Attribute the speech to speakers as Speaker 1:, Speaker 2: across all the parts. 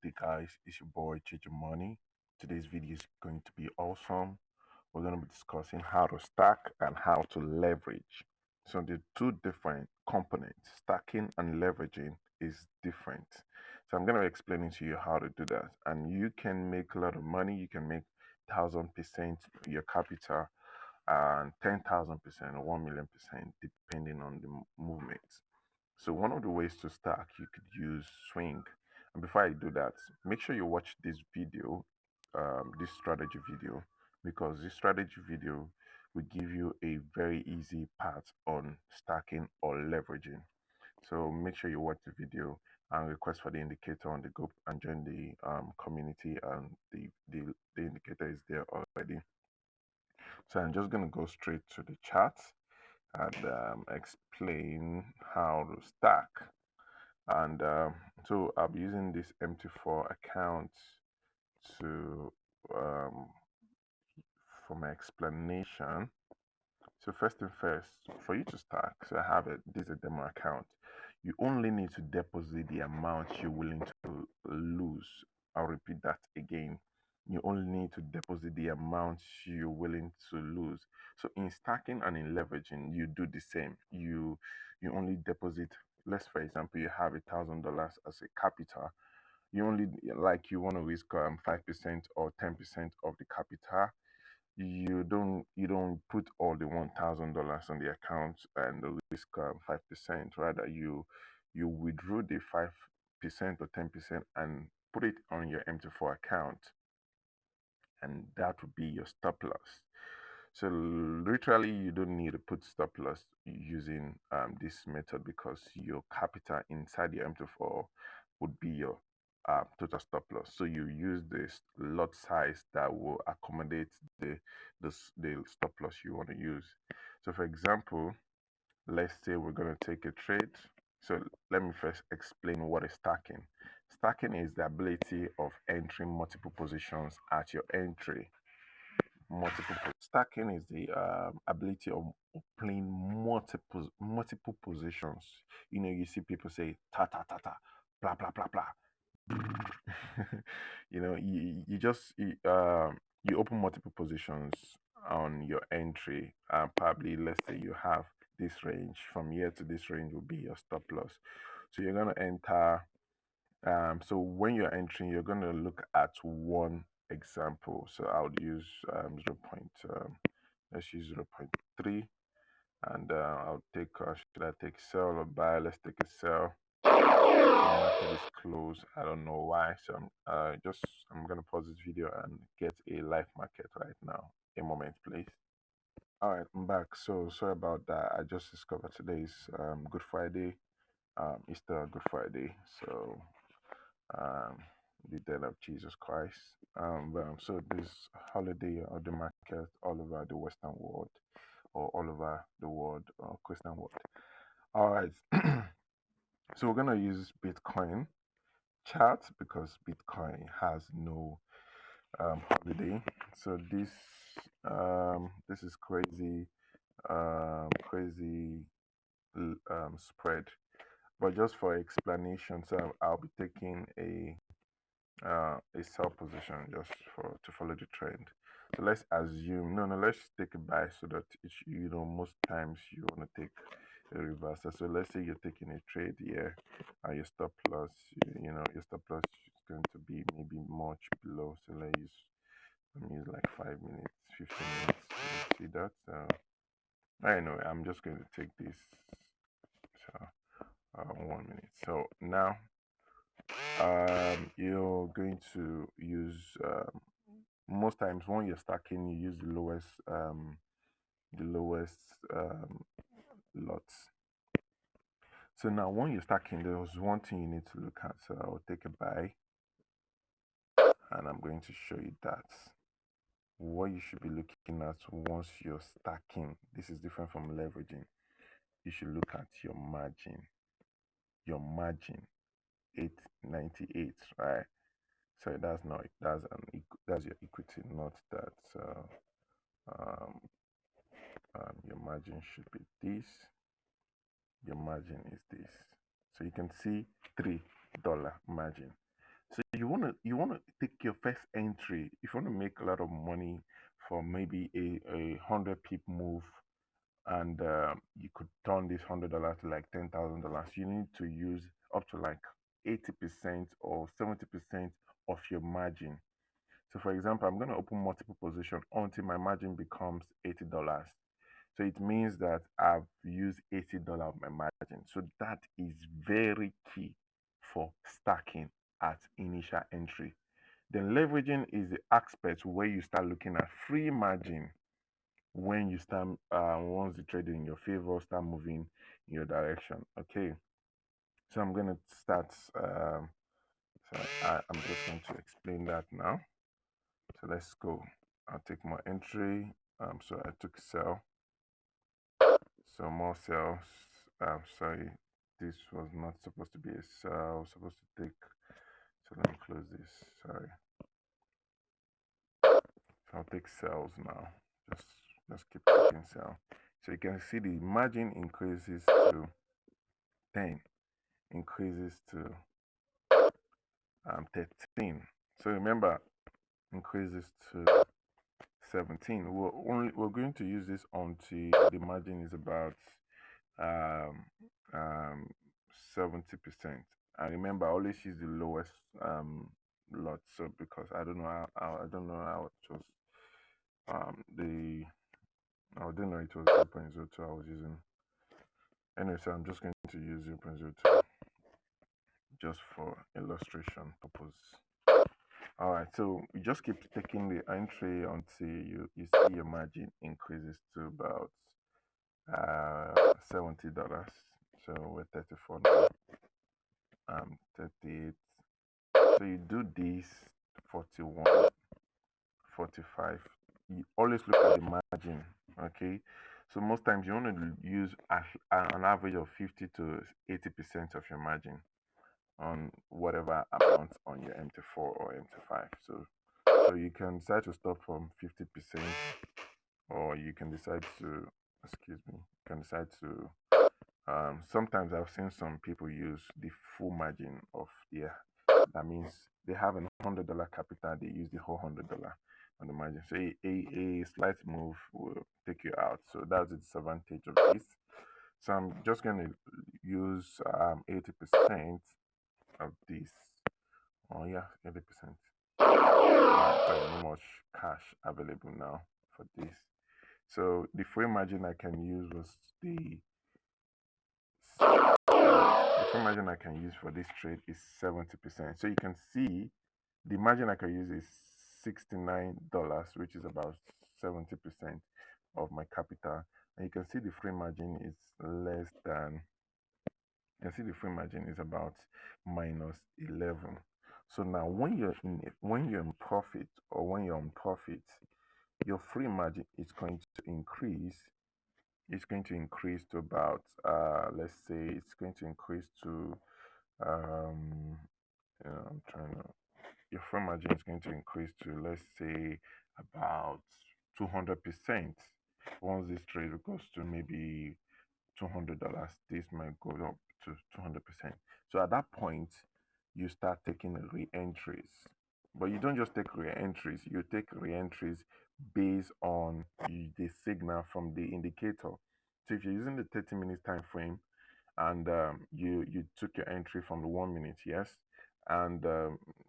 Speaker 1: Good day, guys. It's your boy Chichi Money. Today's video is going to be awesome. We're going to be discussing how to stack and how to leverage. So the two different components, stacking and leveraging, is different. So I'm going to be explaining to you how to do that, and you can make a lot of money. You can make 1,000% your capital and 10,000% or 1,000,000%, depending on the movements. So one of the ways to stack, you could use swing. And before I do that, make sure you watch this video, this strategy video, because this strategy video will give you a very easy path on stacking or leveraging. So make sure you watch the video and request for the indicator on the group and join the community, and the indicator is there already. So I'm just going to go straight to the chart and explain how to stack. And so I'll be using this MT4 account to for my explanation. So first thing first, for you to stack, so I have it. This is a demo account. You only need to deposit the amount you're willing to lose. I'll repeat that again. You only need to deposit the amount you're willing to lose. So in stacking and in leveraging, you do the same. You only deposit. Let's, for example, you have $1,000 as a capital. You only, like, you want to risk 5% or 10% of the capital. You don't put all the $1,000 on the account and risk 5%. Rather, you withdraw the 5% or 10% and put it on your MT4 account, and that would be your stop loss. So literally, you don't need to put stop loss using this method, because your capital inside your MT4 would be your total stop loss. So you use this lot size that will accommodate the stop loss you want to use. So for example, let's say we're going to take a trade. So let me first explain what is stacking. Stacking is the ability of entering multiple positions at your entry. Stacking is the ability of playing multiple positions. You see people say ta ta ta ta, blah blah blah blah. You open multiple positions on your entry. Probably, let's say you have this range. From here to this range will be your stop loss. So you're gonna enter. So when you're entering, you're gonna look at one example. So I would use 0. Let's use 0.3, and I'll take. Should I take sell or buy? Let's take a sell. The market is closed. I don't know why. So I'm gonna pause this video and get a live market right now. A moment, please. All right, I'm back. So sorry about that. I just discovered today's Good Friday, Easter Good Friday. So um, the death of Jesus Christ. So this holiday of the market all over the Western world, or all over the world, or Christian world. All right. So we're gonna use Bitcoin chart, because Bitcoin has no holiday. So this is crazy, crazy spread. But just for explanation, so I'll be taking a sell position just to follow the trend. So let's assume, no, let's take a buy, so that most times you want to take a reversal. So let's say you're taking a trade here, and your stop loss, your stop loss is going to be maybe much below. So let me use like 5 minutes, 15 minutes. You see that? So anyway, I'm just going to take this. So 1 minute. So now you're going to use most times when you're stacking, you use the lowest lots. So now when you're stacking, there's one thing you need to look at. So I'll take a buy, and I'm going to show you that what you should be looking at once you're stacking. This is different from leveraging. You should look at your margin. Your margin 898, right? So that's your equity, not that. Um, your margin should be this. Your margin is this. So you can see $3 margin. So you wanna take your first entry. If you want to make a lot of money for maybe a 100 pip move, and you could turn this $100 to like $10,000, you need to use up to like 80% or 70% of your margin. So for example, I'm going to open multiple position until my margin becomes $80. So it means that I've used $80 of my margin. So that is very key for stacking at initial entry. Then leveraging is the aspect where you start looking at free margin when you start once the trade in your favor start moving in your direction. Okay, so I'm going to start. So I'm just going to explain that now. So let's go. I'll take my entry. So I took sell. So more cells. Sorry, this was not supposed to be a cell. Supposed to take. So let me close this. Sorry. So I'll take cells now. Just just keep taking cell. So you can see the margin increases to 10, increases to 13. So remember, increases to 17. We're going to use this until the margin is about um, um, 70%. And remember, I always use the lowest lot. So because I don't know I don't know how it was the I didn't know it was 0.02 I was using. Anyway, so I'm just going to use 0.02 just for illustration purpose. All right, so you just keep taking the entry until you see your margin increases to about $70. So we're 34 now. 38. So you do this 41, 45. You always look at the margin, okay? So most times you want to use an average of 50 to 80% of your margin on whatever amount on your MT4 or MT5. So you can decide to stop from 50%, or you can decide to, excuse me, you can decide to, sometimes I've seen some people use the full margin of their, that means they have a $100 capital, they use the whole $100 on the margin. So a slight move will take you out. So that's the disadvantage of this. So I'm just going to use 80% of this. Oh yeah, 80%. No much cash available now for this. So the free margin I can use was the free margin I can use for this trade is 70%. So you can see the margin I can use is $69, which is about 70% of my capital. And you can see the free margin is less than, you can see the free margin is about minus 11. So now when you're in profit, or when you're on profit, your free margin is going to increase. It's going to increase to about let's say it's going to increase to I'm trying to, your free margin is going to increase to, let's say, about 200%. Once this trade goes to maybe $200, this might go up to 200%. So at that point, you start taking re-entries. But you don't just take re-entries, you take re-entries based on the signal from the indicator. So if you're using the 30 minutes time frame, and you took your entry from the 1 minute, yes, and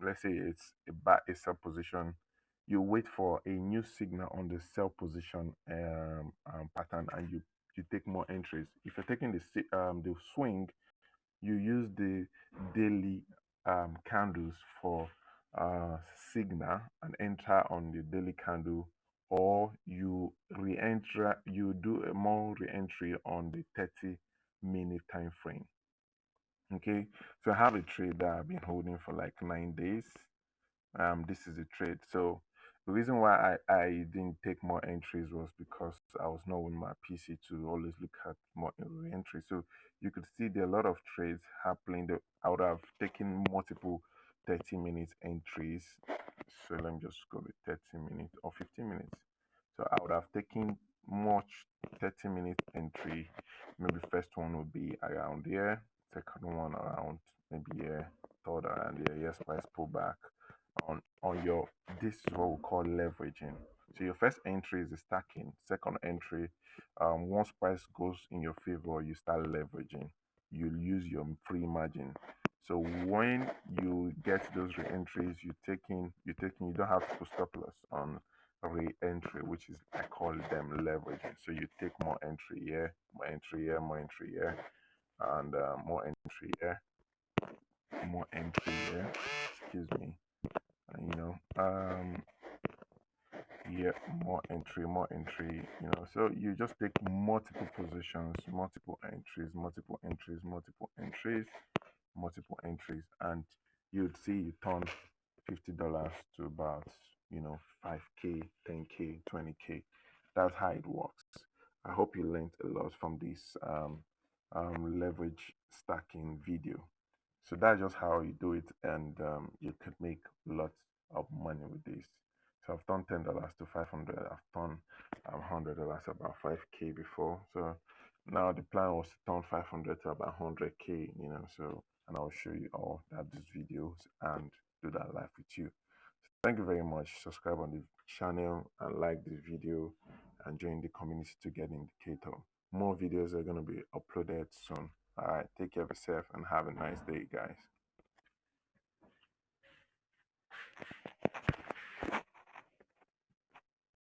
Speaker 1: let's say it's a sell position, you wait for a new signal on the sell position pattern, and you take more entries. If you're taking the swing, you use the daily candles for signal and enter on the daily candle, or you re-enter, you do a more re-entry on the 30-minute time frame. Okay, so I have a trade that I've been holding for like 9 days. This is a trade. So the reason why I didn't take more entries was because I was not with my PC to always look at more entries. So you could see there are a lot of trades happening. I would have taken multiple 30 minute entries. So let me just go with 30 minutes or 15 minutes. So I would have taken much 30-minute entry. Maybe first one would be around here, second one around maybe a third around the yes price pullback on your, this is what we call leveraging. So your first entry is the stacking. Second entry, once price goes in your favor, you start leveraging. You'll use your free margin. So when you get those re-entries, you don't have to put stop loss on re-entry, which is, I call them leveraging. So you take more entry here, more entry here, more entry here, and more entry here, more entry here. Excuse me. And, yeah, more entry, so you just take multiple positions, multiple entries, multiple entries, multiple entries, multiple entries, and you'd see you turn $50 to about 5K, 10K, 20K. That's how it works. I hope you learned a lot from this leverage stacking video. So that's just how you do it, and you could make lots of money with this. So I've done $10 to 500. I've done $100 about 5K before. So now the plan was to turn 500 to about 100K. So, and I'll show you all that these videos and do that live with you. So thank you very much. Subscribe on the channel and like this video and join the community to get indicator. More videos are going to be uploaded soon. All right, take care of yourself and have a nice day, guys.